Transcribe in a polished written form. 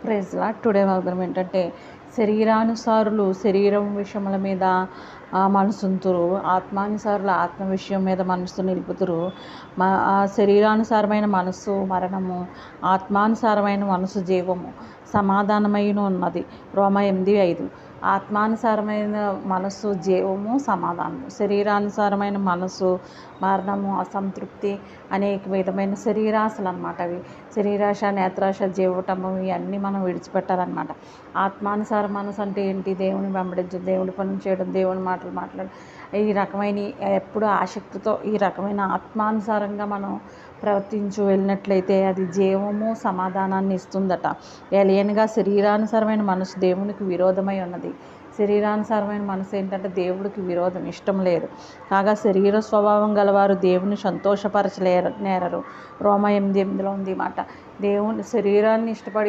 Praise lord. Today వాగ్దానం ఏంటంటే, శరీరానుసారులు శరీరం విషయముల మీద మనసుంతురు, ఆత్మానుసారుల ఆత్మ విషయం మీద మనసు నిలుపుతురు. శరీరానుసారమైన మనస్సు మరణము, ఆత్మానుసారమైన మనసు జీవము సమాధానమైన ఉన్నది. రోమా 8:5. ఆత్మానుసారమైన మనస్సు జీవము, సమాధానము. శరీరానుసారమైన మనస్సు మరణము, అసంతృప్తి, అనేక విధమైన శరీరాశలు అన్నమాట. అవి శరీరాశ, నేత్రాశ, జీవటము, ఇవన్నీ మనం విడిచిపెట్టాలన్నమాట. ఆత్మానుసార మనసు అంటే ఏంటి? దేవుని వెంబడించడం, దేవుడి పనులు చేయడం, దేవుని మాటలు మాట్లాడడం, ఈ రకమైన ఎప్పుడు ఆసక్తితో ఈ రకమైన ఆత్మానుసారంగా మనం ప్రవర్తించు వెళ్ళినట్లయితే అది జీవము, సమాధానాన్ని ఇస్తుందట. ఏలియన్గా శరీరానుసారమైన మనసు దేవునికి విరోధమై ఉన్నది. శరీరానుసారమైన మనసు ఏంటంటే దేవుడికి విరోధం, ఇష్టం లేదు. కాగా శరీర స్వభావం గలవారు దేవుని సంతోషపరచలేరు నేరరు. రోమా 8:8 ఉంది మాట. దేవుని శరీరాన్ని ఇష్టపడి